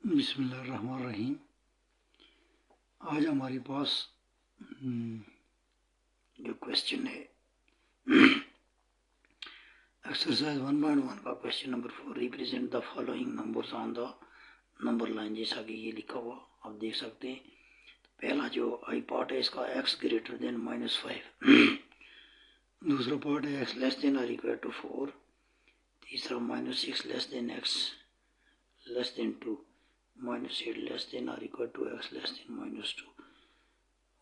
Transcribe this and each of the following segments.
बिस्मिल्लाहिर्रहमानिर्रहीम। आज हमारे पास जो क्वेश्चन है एक्सरसाइज 1.1 का question number 4, represent the following numbers on the number line. जैसा कि ये लिखा हुआ आप देख सकते हैं। पहला जो आई पार्ट है इसका x ग्रेटर देन -5, दूसरा पार्ट है x लेस देन और इक्वल टू 4, तीसरा -6 less than x less than 2, -8 less than और equal to x less than -2,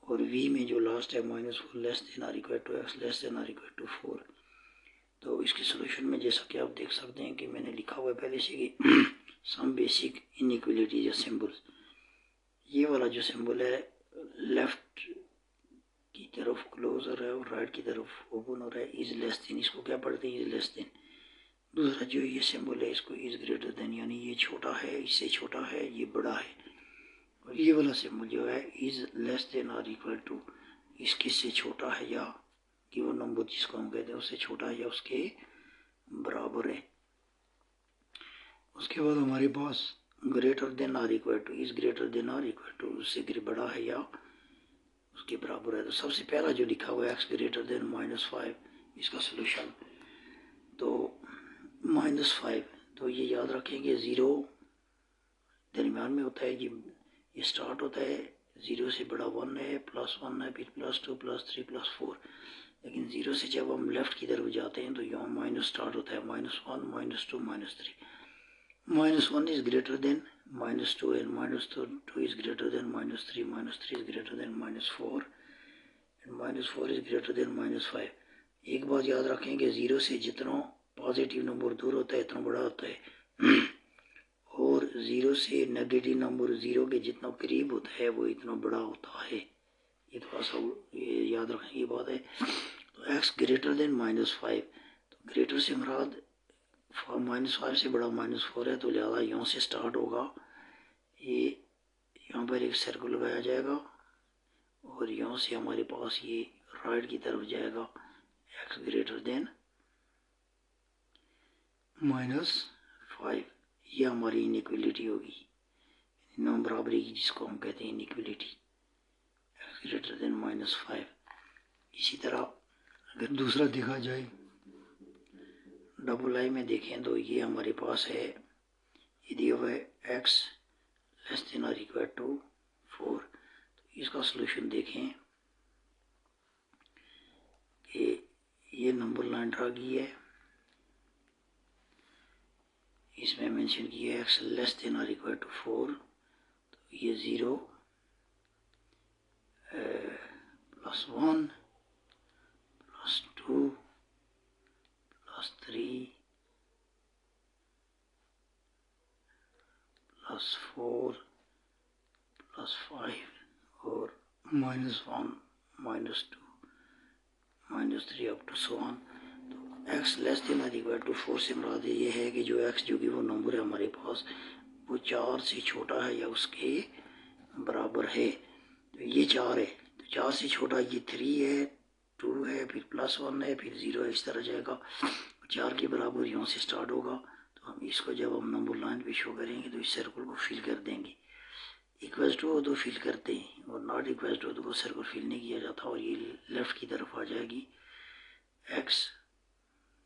और v में जो लास्ट है -4 लेस देन और equal to x less than और इक्वल टू 4। तो इसके सोल्यूशन में जैसा कि आप देख सकते हैं कि मैंने लिखा हुआ है पहले से कि सम बेसिक इनइक्वलिटीज या सिंबल्स। ये वाला जो सिंबल है लेफ्ट की तरफ क्लोजर है और राइट की तरफ ओपन हो रहा है, इज लेस देन, इसको क्या पढ़ते हैं, इज लेस देन। दूसरा जो ये सिंबल है इसको इज ग्रेटर देन, यानी ये छोटा है, इससे छोटा है, ये बड़ा है। और ये वाला सिंबल जो है इज लेस देन और इक्वल टू, इसके से छोटा है या गिवन नंबर जिसको हम कहते हैं उससे छोटा है या उसके बराबर है। उसके बाद हमारे पास ग्रेटर देन और equal to, is greater than और इक्वल टू, उससे बड़ा है या उसके बराबर है। तो सबसे पहला जो लिखा हुआ है एक्स ग्रेटर देन -5, इसका सोल्यूशन तो -5, तो ये याद रखेंगे 0 दरमियान में होता है, ये स्टार्ट होता है 0 से बड़ा 1 है, +1 है, फिर +2 +3 +4, लेकिन 0 से जब हम लेफ्ट की तरफ जाते हैं तो यहाँ माइनस स्टार्ट होता है, -1 -2 -3, -1 is greater then -2 and -2 is greater then -3 is greater then -4 and -4 is greater then -5। एक बात याद रखेंगे, 0 से जितना पॉजिटिव नंबर दूर होता है इतना बड़ा होता है, और 0 से नेगेटिव नंबर 0 के जितना करीब होता है वो इतना बड़ा होता है। ये थोड़ा सा ये याद रखने की बात है। तो x ग्रेटर देन -5, तो ग्रेटर से मुराद -5 से बड़ा -4 है, तो लिहाजा यहाँ से स्टार्ट होगा, ये यहाँ पर एक सर्कल लगाया जाएगा और यहाँ से हमारे पास ये राइट की तरफ जाएगा, x ग्रेटर देन -5, ये हमारी इनइक्वलिटी होगी, नॉन बराबरी की, जिसको हम कहते हैं इनइक्वलिटी, x ग्रेटर देन -5। इसी तरह अगर दूसरा देखा जाए डबल आई में देखें तो ये हमारे पास है, ये दिया हुआ है x लेस देन और इक्वल टू 4। तो इसका सोल्यूशन देखें कि ये नंबर लाइन ड्रा की है, इसमें मेंशन किया है x लेस देन और इक्वल टू 4, तो ये 0 +1 +2 +3 +4 +5 और -1 -2 -3 अप टू सो ऑन। तो x लेस देन और इक्वल टू 4 से मुराद ये है कि जो x जो कि वो नंबर है हमारे पास वो 4 से छोटा है या उसके बराबर है। तो ये 4 है, तो 4 से छोटा ये 3 है, 2 है, फिर +1 है, फिर 0 है, इस तरह जाएगा। 4 के बराबर यहाँ से स्टार्ट होगा, तो हम इसको जब हम नंबर लाइन पे शो करेंगे तो इस सर्कल को फिल कर देंगे। इक्वल टू हो तो फिल करते हैं और नॉट इक्वल टू हो तो वो सर्कल फिल नहीं किया जाता, और ये लेफ्ट की तरफ आ जाएगी, x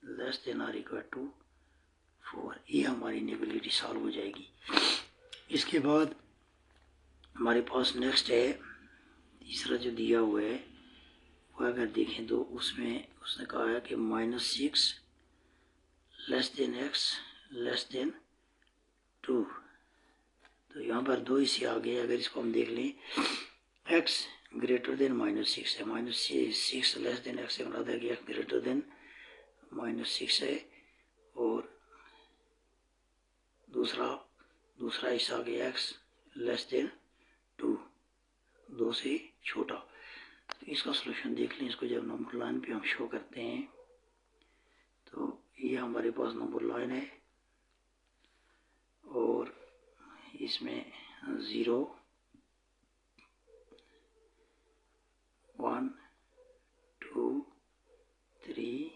लेस देन और इक्वल टू 4। ये हमारी इनइक्वलिटी सॉल्व हो जाएगी। इसके बाद हमारे पास नेक्स्ट है तीसरा जो दिया हुआ है, वो अगर देखें तो उसमें उसने कहा है कि -6 less than x less than 2, तो यहाँ पर 2 इसी आ गए। अगर इसको हम देख लें, x ग्रेटर देन -6 है, -6 लेस देन x से मुराद है कि x ग्रेटर देन -6 है, और दूसरा हिस्सा आ गया x लेस देन 2 से छोटा। तो इसका सोल्यूशन देख लें, इसको जब नंबर लाइन पे हम शो करते हैं तो ये हमारे पास नंबर लाइन है और इसमें 0 1 2 3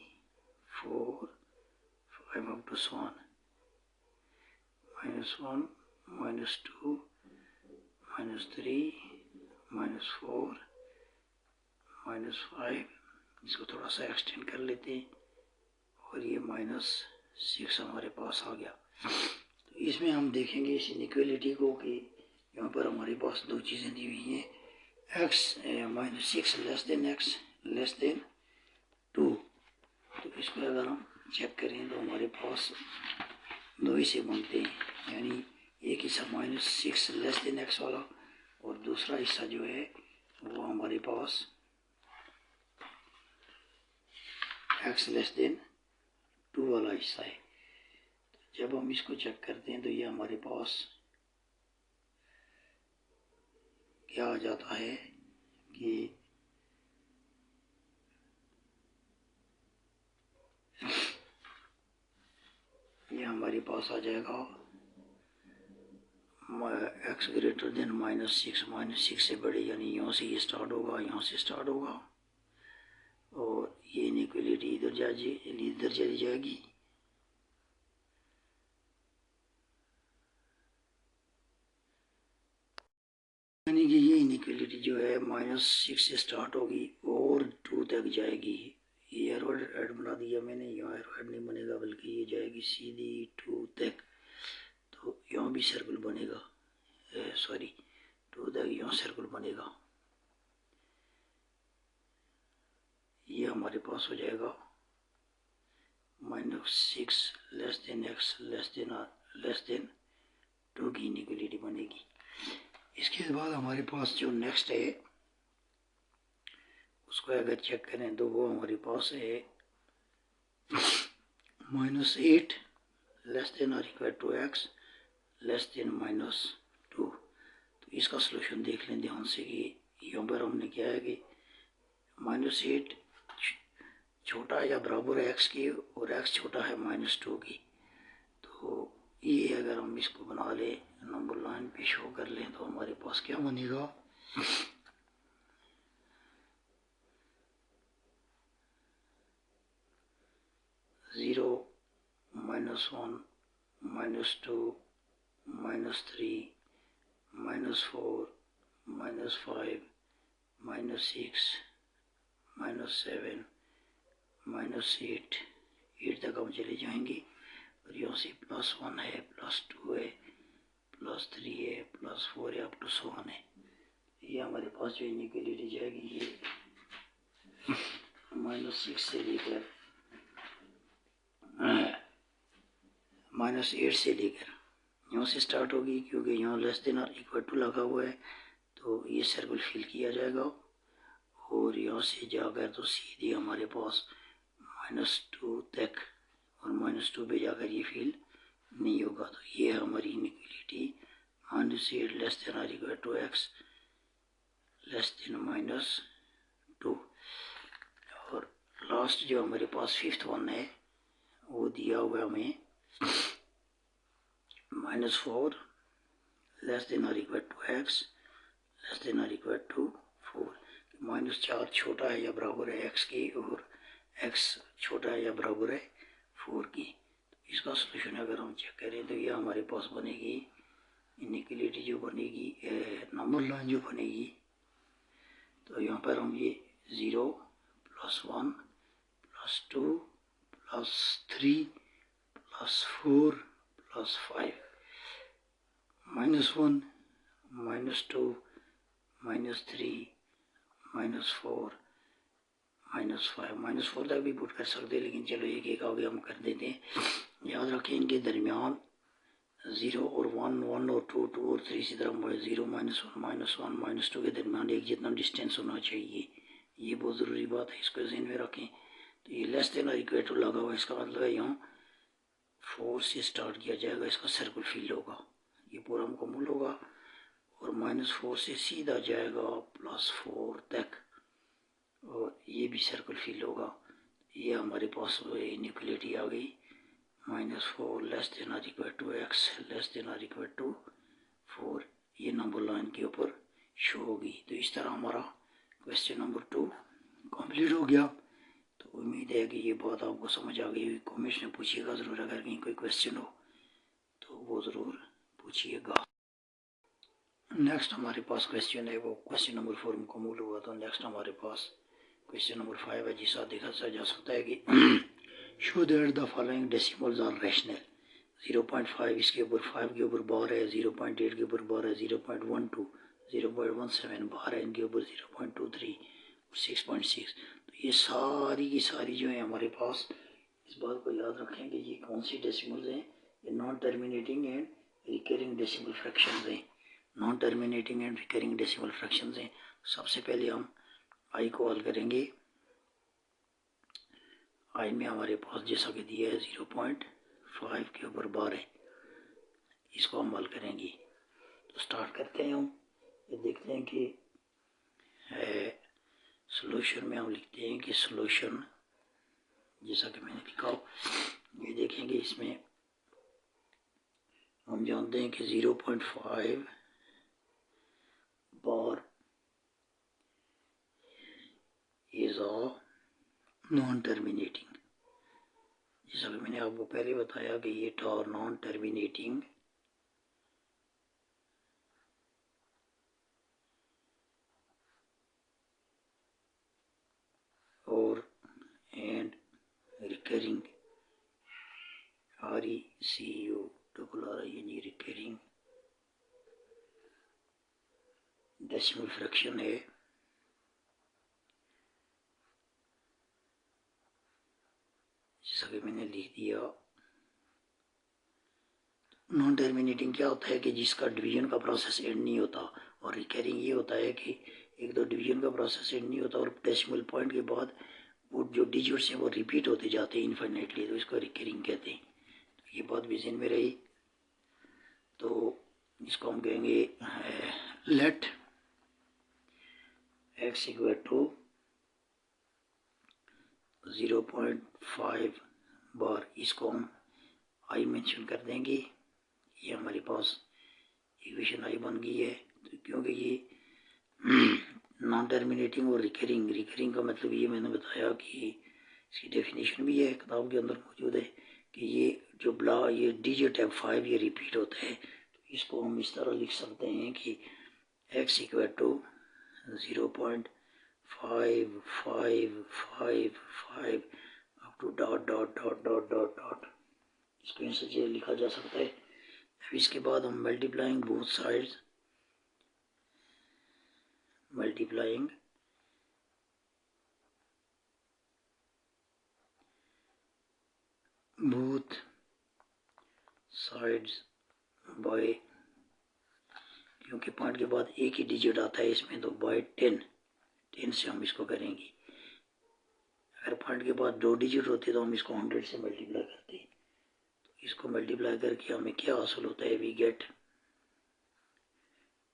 4 5 अप टू -1 -2 -2 -3 -4 -5, इसको थोड़ा सा एक्सटेंड कर लेते हैं और ये -6 हमारे पास आ गया। तो इसमें हम देखेंगे इस इनइक्वालिटी को कि यहाँ पर हमारे पास दो चीज़ें दी हुई हैं, x -6 x <2। तो इसको अगर हम चेक करें तो हमारे पास दो हिस्से बनते हैं, यानी एक हिस्सा -6 x वाला और दूसरा हिस्सा जो है वो हमारे पास x <2 वाला हिस्सा है। जब हम इसको चेक करते हैं तो ये हमारे पास क्या आ जाता है कि ये हमारे पास आ जाएगा x ग्रेटर देन -6 से बड़े, यानी यहाँ से ये स्टार्ट होगा, यहाँ से स्टार्ट होगा और ये इनइक्वालिटी इधर चली जाएगी। यानी कि ये इनइक्वालिटी जो है -6 से स्टार्ट होगी और 2 तक जाएगी। ये एरो हेड बना दिया मैंने, यहाँ एरो हेड नहीं बनेगा बल्कि ये जाएगी सीधी 2 तक। तो यहाँ भी सर्कल बनेगा, सॉरी 2 तक यहाँ सर्कल बनेगा। ये हमारे पास हो जाएगा -6 x <2 की इनइक्वालिटी बनेगी। इसके बाद हमारे पास जो नेक्स्ट है उसको अगर चेक करें तो वो हमारे पास है -8 x -2। तो इसका सलूशन देख लें ध्यान से कि यहाँ पर हमने क्या है कि -8 छोटा या बराबर है x की और x छोटा है -2 की। तो ये अगर हम इसको बना लें, नंबर लाइन पे शो कर लें तो हमारे पास क्या बनेगा, -0 -1 -2 -3 -4 -5 -6 -7 -8 तक हम चले जाएंगे और यहाँ से +1 है, +2 है, +3 है, +4 है, अप टू 1 है। ये हमारे पास जो इनइक्वालिटी जाएगी ये -6 से लेकर -8 से लेकर यहाँ से स्टार्ट होगी, क्योंकि यहाँ <= लगा हुआ है तो ये सर्कल फिल किया जाएगा और यहाँ से जाकर तो सीधे हमारे पास -2 तक और -2 पे जाकर ये फिल नहीं होगा। तो ये है हमारी इनइक्वालिटी -8 <= x <-2। और लास्ट जो हमारे पास 5th वन है वो दिया हुआ हमें -4 <= x <-4। -4 छोटा है या बराबर है x की और x छोटा है या बराबर है 4 की। तो इसका सलूशन अगर हम चेक करें तो ये हमारे पास बनेगी इनइक्वालिटी जो बनेगी, नंबर लाइन जो बनेगी, तो यहाँ पर हम ये 0 +1 +2 +3 +4 +5 -1 -2 -3 -4 -5 -4 तक भी पुट कर सकते हैं, लेकिन चलो एक एक आगे हम कर देते हैं। याद रखें इनके दरमियान 0 और 1 1 और 2 2 और 3 इसी तरह 0 -1 -2 के दरमियान एक जितना डिस्टेंस होना चाहिए, ये बहुत ज़रूरी बात है, इसको ज़हन में रखें। तो ये <= लगा हुआ है, इसका मतलब है यहाँ 4 से स्टार्ट किया जाएगा, इसका सर्कल फिल होगा, ये पूरा मुकम्मल होगा और -4 से सीधा जाएगा +4 तक और ये भी सर्कल फिल होगा। ये हमारे पास इनइक्वालिटी आ गई -4 <= x <-4। ये नंबर लाइन के ऊपर शो होगी। तो इस तरह हमारा क्वेश्चन नंबर 2 कंप्लीट हो गया। तो उम्मीद है कि ये बात आपको समझ आ गई। कमेंट्स में पूछिएगा ज़रूर, अगर कहीं कोई क्वेश्चन हो तो वो ज़रूर पूछिएगा। नेक्स्ट हमारे पास क्वेश्चन है, वो क्वेश्चन नंबर 4 मुकम्मल हुआ। तो नेक्स्ट हमारे पास क्वेश्चन नंबर 5 है, जिसका देखा जा सकता है कि show that the following decimals are rational. 0.5 इसके ऊपर 5 के ऊपर बार है, 0.8 के ऊपर बार है, 0.12 0.17 बार है, इनके ऊपर 0.23 और 6.6। तो ये सारी की सारी जो है हमारे पास, इस बात को याद रखें कि ये कौन सी डेसिमल्स हैं, ये non terminating and recurring decimal fractions हैं। Non terminating and recurring decimal fractions हैं। सबसे पहले हम आई को हल करेंगे। आई में हमारे पास जैसा कि दिया है 0.5 के ऊपर बार है, इसको हम हल करेंगे। तो स्टार्ट करते हैं हम। ये देखते हैं कि सॉल्यूशन में हम लिखते हैं कि सॉल्यूशन जैसा कि मैंने लिखा हो, ये देखेंगे इसमें हम जानते हैं कि 0.5 bar is a non terminating. जैसा कि मैंने आपको पहले बताया कि ये था नॉन टर्मिनेटिंग और and recurring, RECURRING recurring decimal fraction है। जैसा कि मैंने लिख दिया, नॉन टर्मिनेटिंग क्या होता है कि जिसका डिवीजन का प्रोसेस एंड नहीं होता, और रिकरिंग ये होता है कि एक दो डिवीजन का प्रोसेस एंड नहीं होता और डेसिमल पॉइंट के बाद वो जो डिजिट्स हैं वो रिपीट होते जाते हैं इनफाइनाइटली, तो इसको रिकरिंग कहते हैं। तो ये बात भी ज़हन में रही। तो इसको हम कहेंगे लेट x इक्वल टू 0.5 बार, इसको हम आई मेंशन कर देंगे। ये हमारे पास इक्वेशन आई बन गई है। तो क्योंकि ये नॉन टर्मिनेटिंग और रिकरिंग का मतलब ये मैंने बताया कि इसकी डेफिनेशन भी है किताब के अंदर मौजूद है कि ये जो ये डिजिट है 5 ये रिपीट होता है। तो इसको हम इस तरह लिख सकते हैं कि x equal to 0.5555 up to dot dot dot dot dot dot, इसको ऐसे लिखा जा सकता है। अब इसके बाद हम multiplying both sides, multiplying both sides bye, क्योंकि पॉइंट के बाद एक ही डिजिट आता है इसमें, तो बाय 10 से हम इसको करेंगे। अगर पॉइंट के बाद 2 डिजिट होते तो हम इसको 100 से मल्टीप्लाई करते। तो इसको मल्टीप्लाई करके हमें क्या हासिल होता है, we get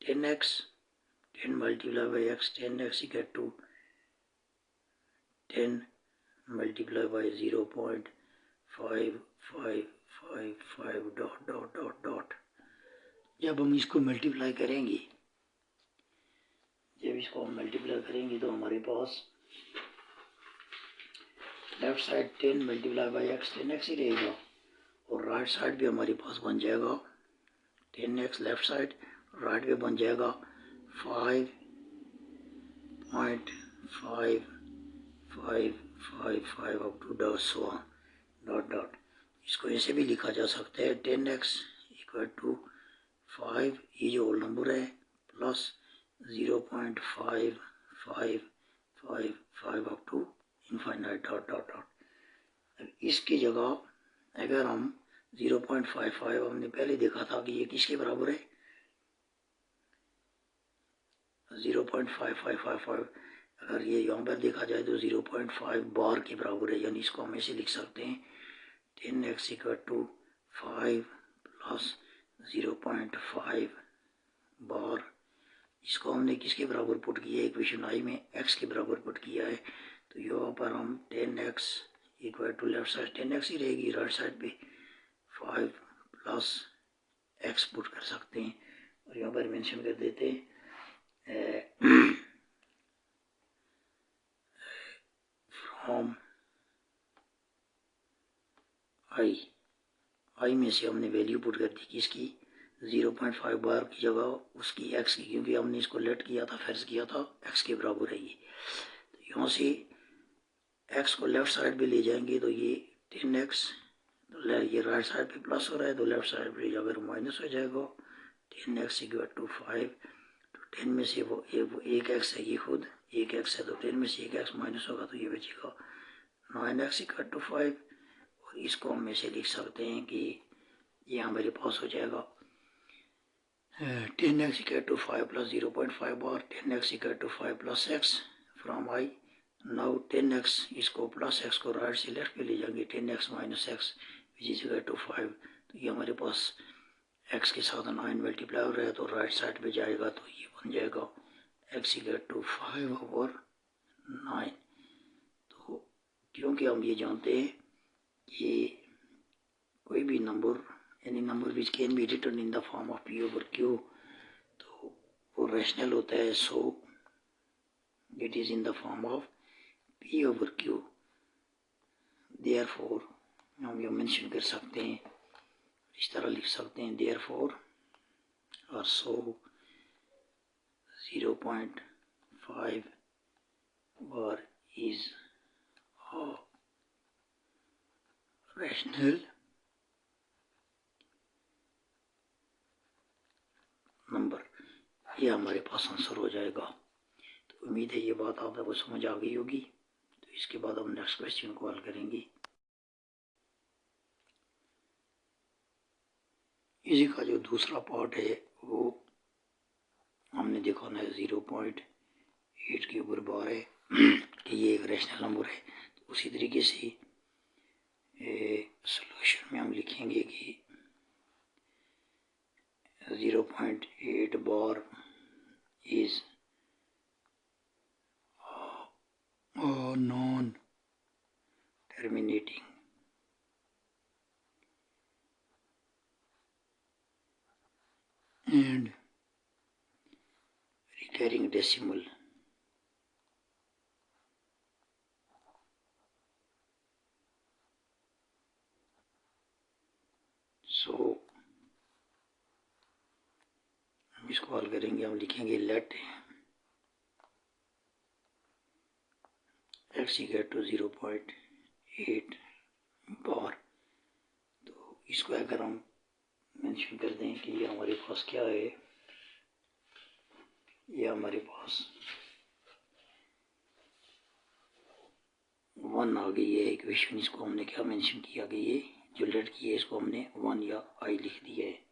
10x, 10 multiply by x, 10x equal to 10 multiply by 0.5555 dot dot dot dot. जब हम इसको मल्टीप्लाई करेंगे, तो हमारे पास left side 10 multiply by x 10x ही रहेगा, और राइट साइड भी हमारे पास बन जाएगा 10x लेफ्ट साइड, राइट पे बन जाएगा 5.5555 up to dot dot dot. इसको ऐसे भी लिखा जा सकता है 10x इक्वल टू 5, ये जो होल नंबर है, plus 0.5555 up to infinite dot dot dot. अब इसकी जगह अगर हम 0.55, हमने पहले देखा था कि ये किसके बराबर है, 0.5555, अगर ये यहाँ पर देखा जाए तो 0.5 बार के बराबर है, यानी इसको हम ऐसे लिख सकते हैं 10x इक्वल टू 5 प्लस 0.5 बार। इसको हमने किसके बराबर पुट किया है, इक्वेशन आई में x के बराबर पुट किया है। तो यहाँ पर हम 10x equal to left side 10x ही रहेगी, राइट साइड पे 5 प्लस x पुट कर सकते हैं, और यहाँ पर मेंशन कर देते हैं फ्रॉम आई में से हमने वैल्यू पुट कर दी किसकी, 0.5 बार की जगह उसकी x की, क्योंकि हमने इसको लेट किया था, फर्ज किया था x के बराबर है ये। तो यहाँ से x को लेफ्ट साइड पे ले जाएंगे तो ये 10x, ये राइट साइड पे प्लस हो रहा है तो लेफ्ट साइड पे जाकर माइनस हो जाएगा। 10x इक्वल टू 5, तो 10 में से वो एक x है, ये खुद एक x है, तो 10 में से एक x माइनस होगा तो ये बचेगा 9x इक्वल टू 5। और इसको हम ऐसे लिख सकते हैं कि ये हमारे पास हो जाएगा 10x equal to 5 plus 0.5 bar 10x equal to 5 plus x from i। Now 10x, इसको प्लस x को राइट से लेफ्ट पे ले जाएंगे, 10x minus x which is equal to 5। तो ये हमारे पास x के साथ 9 मल्टीप्लाई हो रहा है तो राइट साइड पे जाएगा तो ये बन जाएगा x इक्वल टू 5 ओवर 9। तो क्योंकि हम ये जानते हैं कि कोई भी number, any number which can be written in the form of p over q, तो वो रैशनल होता है, so it is in the form of p over q। therefore हम ये मेंशन कर सकते हैं, इस तरह लिख सकते हैं, therefore or so 0.5 bar is a rational number. ये हमारे पास आंसर हो जाएगा। तो उम्मीद है ये बात आप लोगों को समझ आ गई होगी। तो इसके बाद हम नेक्स्ट क्वेश्चन को हल करेंगे। इसी का जो दूसरा पार्ट है वो हमने देखा ना 0.8 के ऊपर बार है कि ये एक रैशनल नंबर है। तो उसी तरीके से सॉल्यूशन में हम लिखेंगे कि 0.8 बार is a non-terminating and recurring decimal so हम इसको हल करेंगे। हम लिखेंगे लेट x इक्वल टू 0.8 बार। तो इसको अगर हम मेंशन कर दें कि ये हमारे पास क्या है, ये हमारे पास 1 आ गई है इक्वेशन। इसको हमने क्या मेंशन किया कि ये जो लेट की है इसको हमने 1 या i लिख दिया है।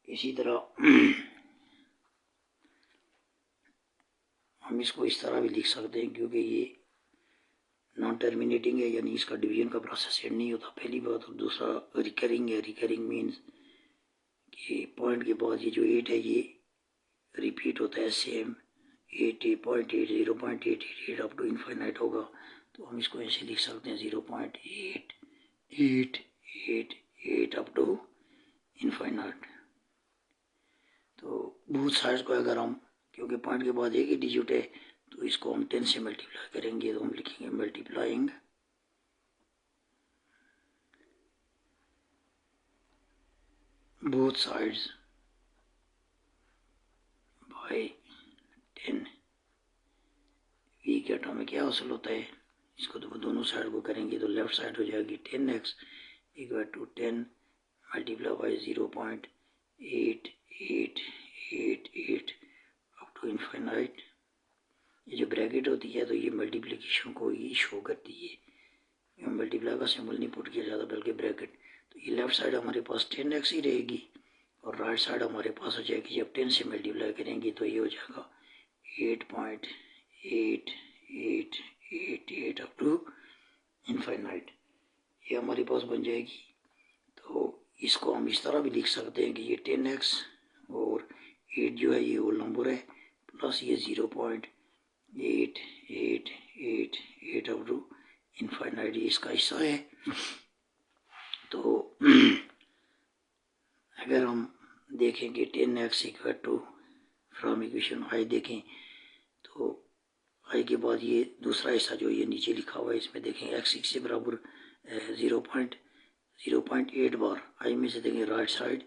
इसी तरह हम इसको इस तरह भी लिख सकते हैं, क्योंकि ये नॉन टर्मिनेटिंग है, यानी इसका डिवीजन का प्रोसेस एंड नहीं होता, पहली बात। और दूसरा रिकरिंग है। रिकरिंग मीन्स कि पॉइंट के बाद ये जो 8 है ये रिपीट होता है सेम 8.8 0.888 अप टू इनफाइनाइट होगा। तो हम इसको ऐसे लिख सकते हैं 0.8888 अप टू इनफाइनाइट। तो बोथ साइड्स को अगर हम, क्योंकि पॉइंट के बाद एक ही डिजिट है, तो इसको हम 10 से मल्टीप्लाई करेंगे। तो हम लिखेंगे मल्टीप्लाइंग बोथ साइड्स बाय 10। वी के टर्म में क्या हासिल होता है, इसको तो दोनों साइड को करेंगे तो लेफ्ट साइड हो जाएगी 10x equal to 10 multiply by 0.8888 up to infinite. ये जो ब्रैकेट होती है तो ये मल्टीप्लिकेशन को ही शो करती है। मल्टीप्लाई का सिंबल नहीं पुट किया जाता बल्कि ब्रैकेट। तो ये लेफ्ट साइड हमारे पास 10x ही रहेगी और राइट साइड हमारे पास हो जाएगी, जब 10 से मल्टीप्लाई करेंगे तो ये हो जाएगा 8.8888 अप टू इनफाइनाइट। ये हमारे पास बन जाएगी। तो इसको हम इस तरह भी लिख सकते हैं कि ये 10x और 8 जो है ये होल नंबर है, प्लस ये 0.8888 अप टू इनफाइनाइट इसका हिस्सा है। तो अगर हम देखें कि 10x equal to from equation i देखें तो i के बाद ये दूसरा हिस्सा जो ये नीचे लिखा हुआ है इसमें देखें x से बराबर 0.8 बार आई में से देंगे राइट साइड,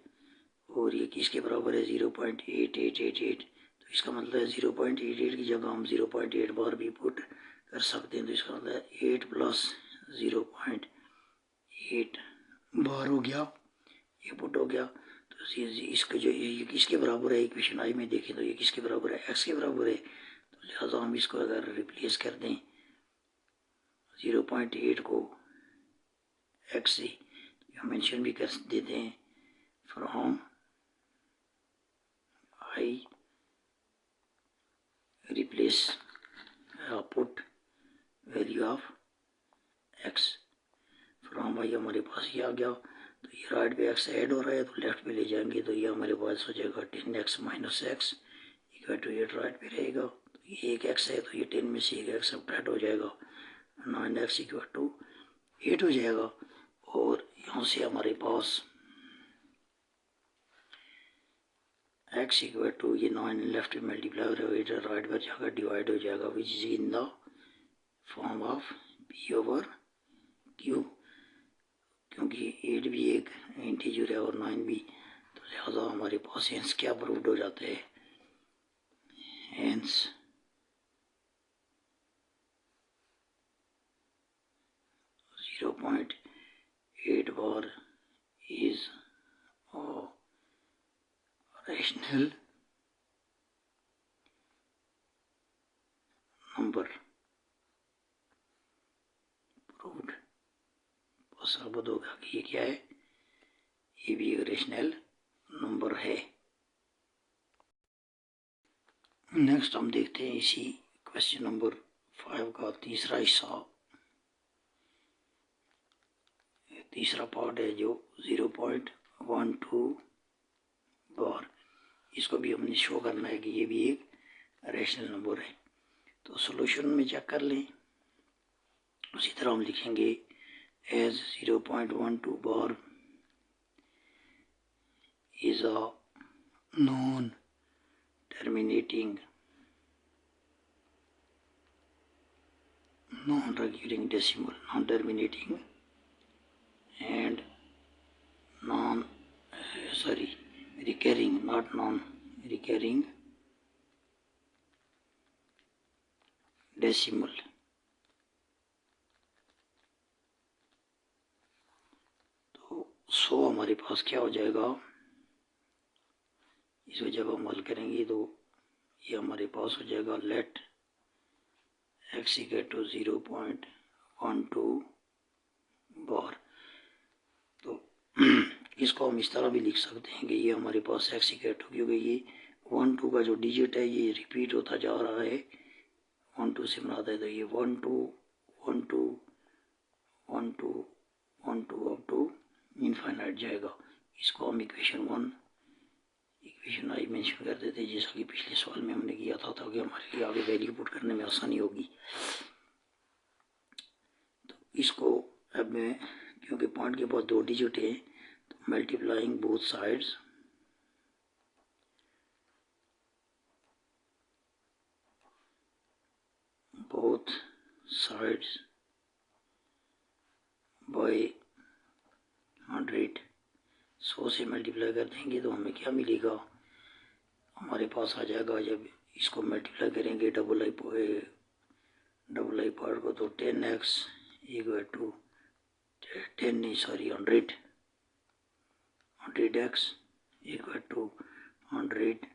और ये किसके बराबर है 0.8888। तो इसका मतलब है 0.88 की जगह हम 0.8 बार भी पुट कर सकते हैं। तो इसका मतलब है 8 प्लस 0.8 बार हो गया, ये पुट हो गया। तो इसका जो ये किसके बराबर है इक्वेशन आई में देखें तो ये किसके बराबर है, x के बराबर है। तो लिहाजा हम इसको अगर रिप्लेस कर दें 0.8 को x से, हम मेंशन भी कर देते हैं from I replace put value of x from I, हमारे पास ये आ गया। तो ये राइट पे x ऐड हो रहा है तो लेफ्ट पे ले जाएंगे तो ये हमारे पास हो जाएगा 10x minus X equal to 8 right पे रहेगा। तो ये एक x है तो ये 10 में से एक x सब्ट्रैक्ट हो जाएगा, 9x इक्वल टू 8 हो जाएगा। और यहाँ से हमारे पास x इक्वल टू ये 9 लेफ्ट में मल्टीप्लाई हो रहा है, 8 राइट पर जाकर डिवाइड हो जाएगा, विच is in the form of p over q, क्योंकि 8 भी एक इंटीजर है और 9 भी, तो लिहाजा हमारे पास हेंस क्या प्रूव्ड हो जाता है, hence 0.8 bar is a rational number proved। बस साबित होगा कि ये क्या है, ये भी एक रेशनल नंबर है। नेक्स्ट हम देखते हैं इसी क्वेश्चन नंबर 5 का तीसरा हिस्सा, तीसरा पार्ट है जो 0.12 बार, इसको भी हमने शो करना है कि ये भी एक रेशनल नंबर है। तो सॉल्यूशन में चेक कर लें, उसी तरह हम लिखेंगे as 0.12 bar is a non-terminating, non-recurring decimal, non-terminating and recurring, not non-recurring decimal। तो 100 हमारे पास क्या हो जाएगा, इसको जब हम हल करेंगे तो ये हमारे पास हो जाएगा late x equal to 0.12 bar. तो इसको हम इस तरह भी लिख सकते हैं कि ये हमारे पास x इक्वल टू, क्योंकि ये 1-2 का जो डिजिट है ये रिपीट होता जा रहा है, 1-2 से बनाता है, तो ये 1-2 1-2 1-2 1-2 अप टू इनफाइनाइट जाएगा। इसको हम इक्वेशन आई मेंशन कर देते हैं, जैसा कि पिछले सवाल में हमने किया था ताकि हमारे लिए आगे वैल्यू पुट करने में आसानी होगी। तो इसको अब मैं, क्योंकि पॉइंट के पास 2 डिजिट है, तो मल्टीप्लाइंग बोथ साइड्स बाय 100, 100 से मल्टीप्लाई कर देंगे तो हमें क्या मिलेगा, हमारे पास आ जाएगा, जब इसको मल्टीप्लाई करेंगे डबल आई पार्ट को, तो 10x equal to 100x equal to 100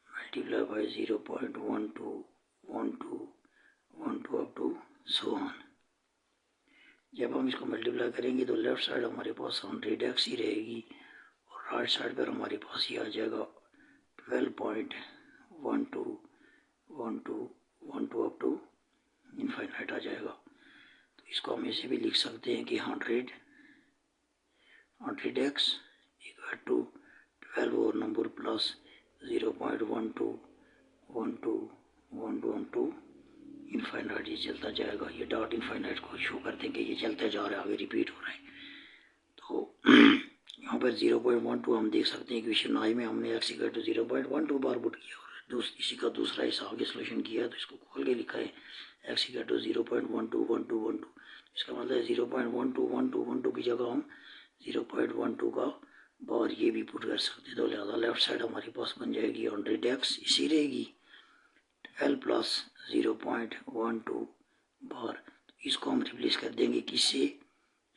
multiply by 0.12 up to so on. जब हम इसको मल्टीप्लाई करेंगे तो लेफ्ट साइड हमारे पास 100x ही रहेगी और राइट साइड पर हमारे पास ये आ जाएगा 12.12 अप टू इनफाइनाइट आ जाएगा। तो इसको हम ऐसे भी लिख सकते हैं कि 100x इक्वल टू 12 और नंबर प्लस 0.12 इनफाइनाइट ये चलता जाएगा। ये डॉट इनफाइनाइट को शो करते हैं कि ये चलता जा रहा है, आगे रिपीट हो रहा है। तो यहाँ पर 0.12 हम देख सकते हैं इक्वेशन आई में हमने x equal to 0.12 bar put किया और इसी का दूसरा हिस्सा आगे सोल्यूशन किया है तो इसको खोल के लिखा है एक्स इक्वल टू 0.121212। इसका मतलब है 0.121212 की जगह हम 0.12 का बार ये भी पुट कर सकते, तो लिहाजा लेफ्ट साइड हमारे पास बन जाएगी 100x, इसी रहेगी 12 प्लस 0.12 बार। इसको हम रिप्लेस कर देंगे किससे,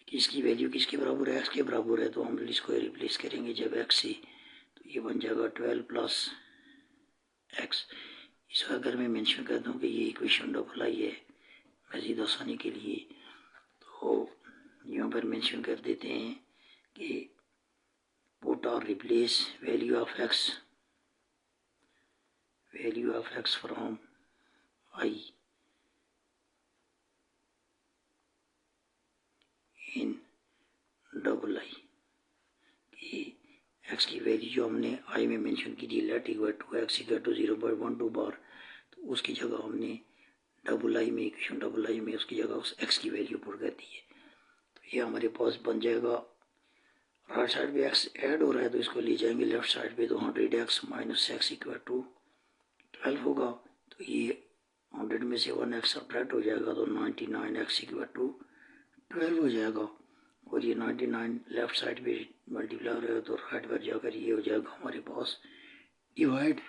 किसकी वैल्यू किसके बराबर है, एक्स के बराबर है, तो हम इसको रिप्लेस करेंगे जब एक्स से, तो ये बन जाएगा 12 प्लस एक्स। इसका अगर मैं मेंशन कर दूं कि ये इक्वेशन डबल आई है मज़ीद आसानी के लिए, तो यहाँ पर मेंशन कर देते हैं कि पुट और replace value of x from I in double I. X की वैल्यू जो हमने आई में मेंशन की थी let equal to X equal to 0.12 bar, तो उसकी जगह हमने डबल आई में इक्वेशन डबल आई में उसकी जगह उस एक्स की वैल्यू पुट कर दी है। तो ये हमारे पास बन जाएगा, राइट साइड पे एक्स ऐड हो रहा है तो इसको ले जाएंगे लेफ्ट साइड पे, तो 100x minus X equal to 12 होगा, तो ये 100 में से 1x सब्ट्रैक्ट हो जाएगा तो 99x इक्वल टू 12 हो जाएगा, और ये 99 लेफ्ट साइड पे मल्टीप्लाई हो रहा है तो राइट पर जाकर ये हो जाएगा हमारे पास डिवाइड।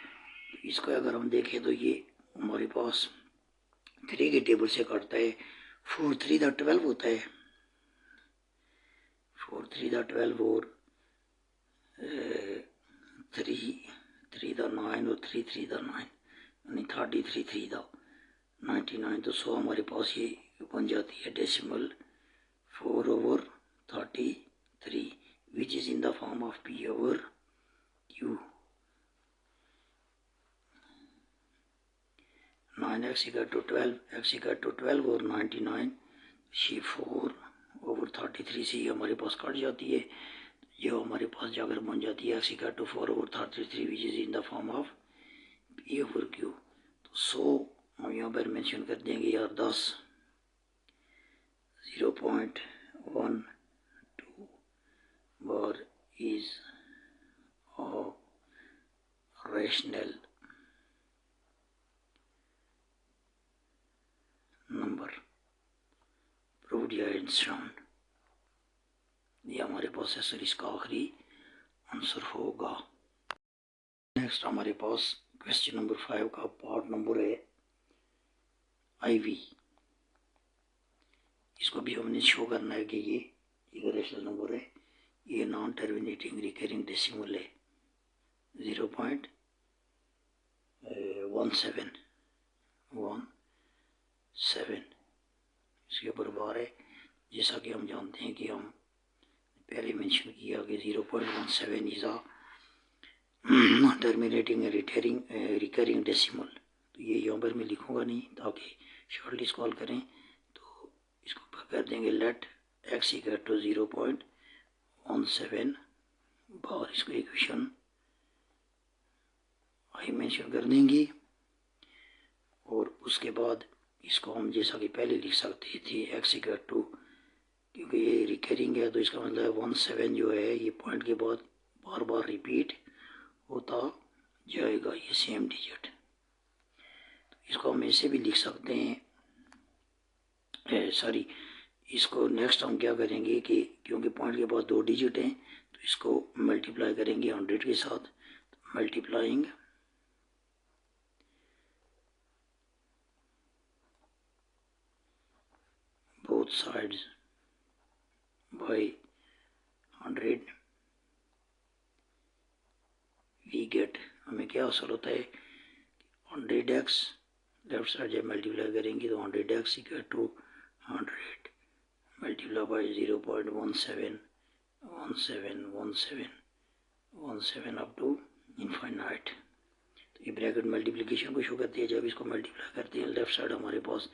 इसको अगर हम देखें तो ये हमारे पास 3 के टेबल से कटता है, 4 3 दा 12 होता है, 4 3 दा 12 और 3 3 दा 9 और 3 3 दा 9 यानी 33 3 दा 99, तो 100 हमारे पास ये बन जाती है decimal 4/33 which is in the form of p/q। 9x equal to 12, x equal to 12 और 99 ये 4/33 से ही हमारे पास कट जाती है, जो हमारे पास जाकर बन जाती है x equal to 4/33 which is in the form of p/q। तो 100 हम यहाँ पर मेंशन कर देंगे यार 10 0.12 bar is a rational number proved या इंस्टेंट। ये हमारे पास आंसर इसका आखिरी आंसर होगा। नेक्स्ट हमारे पास क्वेश्चन नंबर 5 का पार्ट नंबर है IV। इसको भी हमने शो करना है कि ये एक रेशनल नंबर है, ये नॉन टर्मिनेटिंग रिकरिंग डेसिमल है 0.17 इसके ऊपर बार है। जैसा कि हम जानते हैं कि हम पहले मेंशन किया कि 0.17 is a terminating recurring decimal, तो ये यहाँ पर मैं लिखूंगा नहीं ताकि शॉर्टली कॉल करें, तो इसको कर देंगे लेट एक्स इक्वल टू 0.17 बार, इसको इक्वेशन आई मेंशन कर देंगे, और उसके बाद इसको हम जैसा कि पहले लिख सकते थे एक्स इक्वल टू, क्योंकि ये रिकरिंग है तो इसका मतलब 17 जो है ये पॉइंट के बाद बार बार रिपीट होता जाएगा ये सेम डिजिट। तो इसको हम ऐसे भी लिख सकते हैं, सॉरी इसको नेक्स्ट हम क्या करेंगे कि क्योंकि पॉइंट के बाद 2 डिजिट हैं तो इसको मल्टीप्लाई करेंगे 100 के साथ, तो multiplying both sides by 100 we get, हमें क्या हासिल होता है 100x लेफ्ट साइड जब मल्टीप्लाई करेंगे तो 100x equal to 100 multiply by 0.171717 up to infinite. तो ये ब्रैकेट मल्टीप्लिकेशन को शो करती है, जब इसको मल्टीप्लाई करते हैं लेफ्ट साइड हमारे पास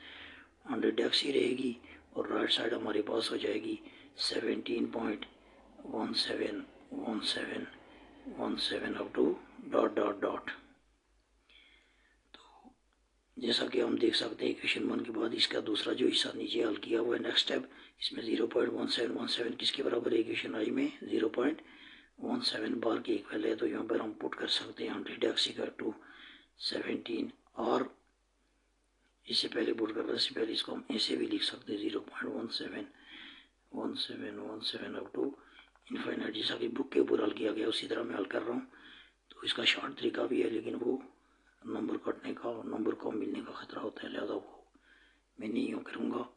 100x ही रहेगी और राइट साइड हमारे पास हो जाएगी 17.171717 up to dot dot dot. तो जैसा कि हम देख सकते हैं इक्वेशन 1 के बाद इसका दूसरा जो हिस्सा नीचे हल किया हुआ है नेक्स्ट स्टेप, इसमें 0.1717 किसके बराबर है इक्वेशन आई में 0.17 बार के इक्वल है, तो यहाँ पर हम पुट कर सकते हैं 100x इक्वल टू 17 और इससे पहले पुट करने से पहले इसको हम ऐसे भी लिख सकते हैं 0.17 अप टू इनफाइनाइट। जैसा कि बुक के ऊपर हल किया गया उसी तरह मैं हल कर रहा हूँ। तो इसका शॉर्ट तरीका भी है, लेकिन वो नंबर कटने का और नंबर कम मिलने का खतरा होता है, लिहाजा वो मैं नहीं यूँ करूँगा।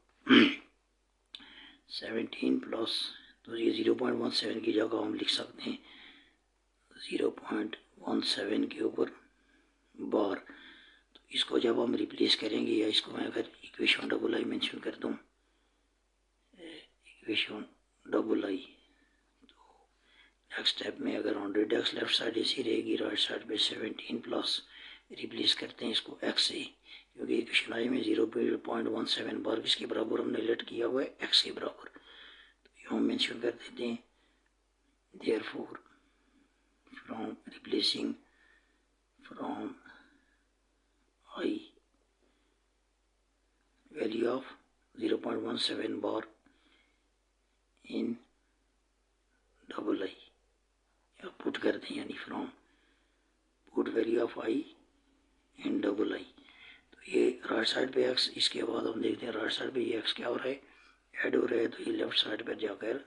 17 प्लस, तो ये 0.17 की जगह हम लिख सकते हैं 0.17 के ऊपर बार। तो इसको जब हम रिप्लेस करेंगे, या इसको मैं अगर इक्वेशन डबल आई मेंशन कर दूँ, इक्वेशन डबल आई, तो नेक्स्ट स्टेप में अगर 100x लेफ्ट साइड ऐसी रहेगी, राइट साइड पे 17 प्लस रिप्लेस करते हैं इसको x से, क्योंकि इक्वेशन आई में 0.17 बार किसके बराबर हमने लेट किया हुआ है, x के बराबर। तो ये हम मेंशन कर देते हैं, therefore from replacing from I value of 0.17 bar in double आई, या पुट करते हैं, यानी from put value of I in double आई। तो ये राइट साइड पे x, इसके बाद हम देखते हैं राइट साइड पे ये x क्या हो रहा है, ऐड हो रहा है। तो ये लेफ्ट साइड पर जाकर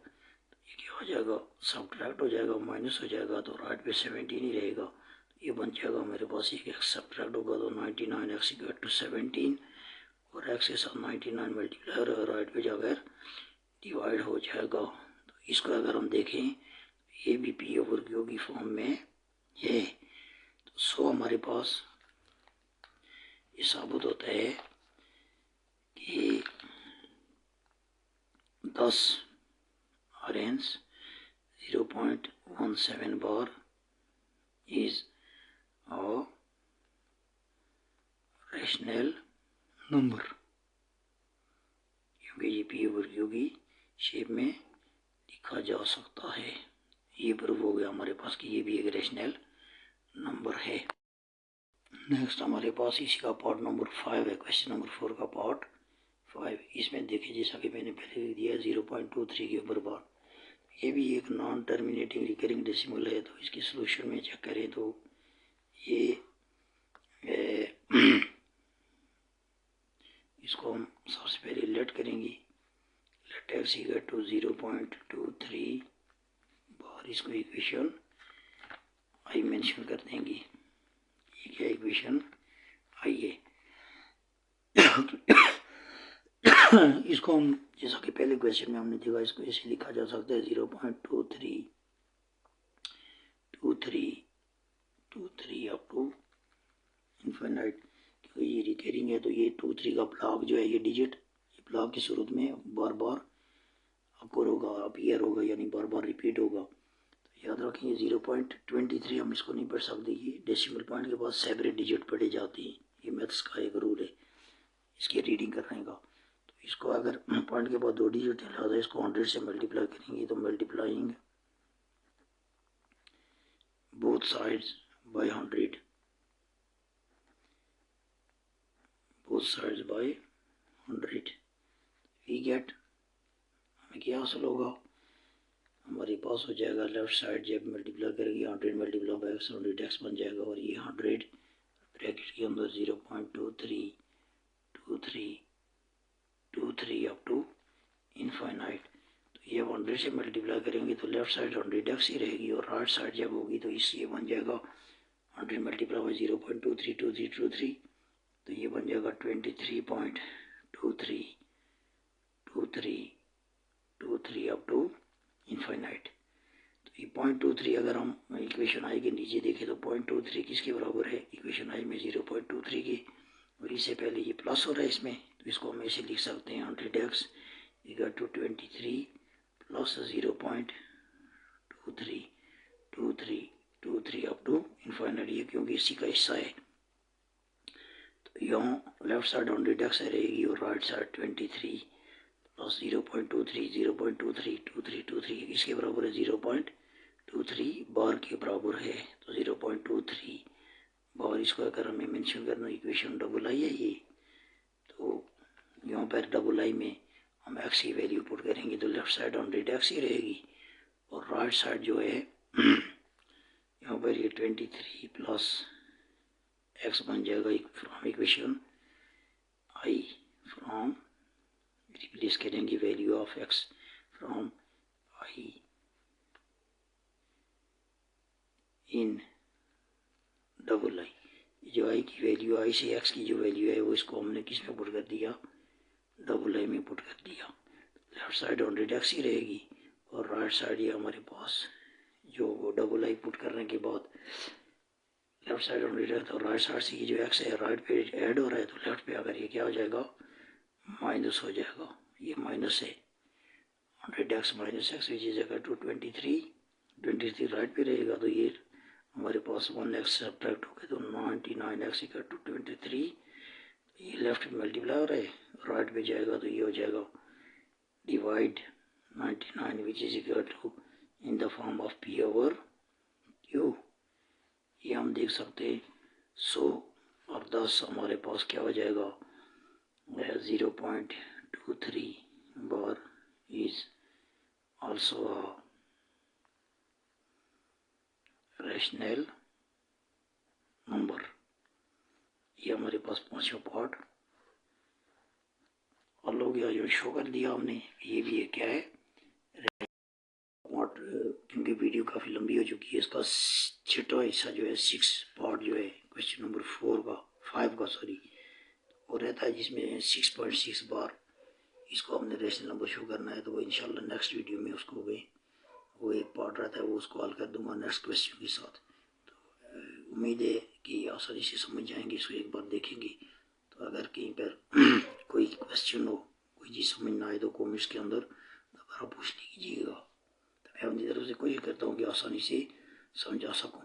ये क्या हो जाएगा, सब्ट्रैक्ट हो जाएगा, माइनस हो जाएगा, तो राइट पे 17 ही रहेगा। तो ये बन जाएगा मेरे पास, एक x सब्ट्रैक्ट होगा तो 99x इक्वल टू 17 और x के साथ 99 मल्टीप्लाई राइट पे जाकर डिवाइड हो जाएगा। तो इसको अगर हम देखें, ये भी पी ओवर क्यू की फॉर्म में है। तो सो हमारे पास ये साबित होता है कि 10 RNs 0.17 bar is a rational number, क्योंकि ये पी ओवर क्यू की शेप में लिखा जा सकता है। ये प्रूव हो गया हमारे पास कि ये भी एक रेशनल नंबर है। नेक्स्ट हमारे पास इसी का पार्ट नंबर 5 है, क्वेश्चन नंबर 4 का पार्ट 5। इसमें देखिए, जैसा कि मैंने पहले लिख दिया 0.23 के ऊपर बार, ये भी एक नॉन टर्मिनेटिंग रिकरिंग डेसिमल है। तो इसके सोल्यूशन में चेक करें तो ये इसको हम सबसे पहले लेट करेंगे, लेट एक्स इक्वल टू 0.23 बार, इसको इक्वेशन आई मेंशन कर देंगे। ये क्या इक्वेशन आई है। इसको हम जैसा कि पहले क्वेश्चन में हमने देखा, इसको ऐसे लिखा जा सकता है 0.23 अप टू इनफाइनाइट। क्योंकि ये रिकरिंग है तो ये 23 का ब्लॉक जो है, ये डिजिट, ये ब्लॉक की सूरत में बार बार अकोर होगा, अपीयर होगा, यानी बार बार रिपीट होगा। तो याद रखें 0.23 हम इसको नहीं पढ़ सकते, ये डेसिमल पॉइंट के बाद सेपरेट डिजिट पढ़े जाते हैं। ये मैथ्स का एक रूल है इसकी रीडिंग करने का। तो इसको अगर पॉइंट के बाद 2 डिजिट है, लिहाजा इसको 100 से मल्टीप्लाई करेंगे, तो multiplying both sides by 100, both sides by 100 we get, हमें क्या हासिल होगा, हमारे पास हो जाएगा लेफ्ट साइड जब मल्टीप्लाई करेंगे 100 मल्टीप्लाई बाय एक्स, 100x बन जाएगा, और ये 100 ब्रैकेट के अंदर 0.23 अप टू इनफाइनाइट। तो ये 100 से मल्टीप्लाई करेंगे तो लेफ्ट साइड 100x ही रहेगी, और राइट साइड जब होगी तो इससे बन जाएगा 100 मल्टीप्लाई बाई 0.232323, तो ये बन जाएगा 23.2323 अप टू इनफाइनाइट। तो ये 0.23 अगर हम इक्वेशन आई के नीचे देखें तो 0.23 किसके बराबर है, इक्वेशन आई में 0.23 की, और इससे पहले ये प्लस हो रहा है इसमें, तो इसको हम ऐसे लिख सकते हैं 100x equal to 23 plus 0.2323 up to infinite, ये क्योंकि इसी का हिस्सा है। तो यहाँ लेफ्ट साइड 100x रहेगी और राइट साइड 23 प्लस 0.23 इसके बराबर है 0.23 बार के बराबर है। तो 0.23 बार, इसको अगर हमें मेंशन करना, इक्वेशन डबल आई है ये, तो यहाँ पर डबल आई में हम x की वैल्यू पुट करेंगे तो लेफ्ट साइड 100x ही रहेगी, और राइट साइड जो है यहाँ पर ये 23 प्लस एक्स बन जाएगा from equation I, from replace करेंगे value of x from I in double I. जो आई की वैल्यू, आई से एक्स की जो वैल्यू है वो इसको हमने किस में पुट कर दिया, डबल आई में पुट कर दिया। लेफ्ट साइड ऑलरेडी एक्स ही रहेगी और राइट साइड ये हमारे पास जो डबल आई पुट करने के बाद लेफ्ट साइड ऑलरेडी है तो राइट साइड से ये जो एक्स है राइट पे ऐड हो रहा है तो लेफ्ट पे आकर ये क्या हो जाएगा, माइनस हो जाएगा। ये माइनस है 100x minus X which is equal to 23 right पे रहेगा तो ये हमारे पास 1x सब्ट्रैक्ट हो गया तो 99x इक्वल टू 23। ये लेफ्ट में मल्टीप्लाई हो रहा है, राइट पे जाएगा तो ये हो जाएगा divide 99 which is equal to in the form of p over q। ये हम देख सकते हैं 100 और 10 हमारे पास क्या हो जाएगा 0.23 bar is also rational number. ये हमारे पास पांचवा पार्ट और लोग जो शो कर दिया हमने, ये भी है क्या है पार्ट, क्योंकि वीडियो काफ़ी लंबी हो चुकी है। इसका छठा हिस्सा जो है 6 पार्ट जो है क्वेश्चन नंबर 5 का सॉरी वो रहता है जिसमें 6.6 बार इसको हमने रेशनल नंबर शो करना है। तो वो इंशाल्लाह नेक्स्ट वीडियो में उसको वो एक पार्ट रहता है वो उसको हल कर दूंगा नेक्स्ट क्वेश्चन के साथ। तो उम्मीद है कि आसानी से समझ जाएंगे, इसको एक बार देखेंगे। तो अगर कहीं पर कोई क्वेश्चन हो, कोई चीज़ समझ ना आए तो कॉमेंट्स के अंदर दोबारा पूछ लीजिएगा। तो मैं अपनी तरफ से कोशिश करता हूँ कि आसानी से समझा सकूँ।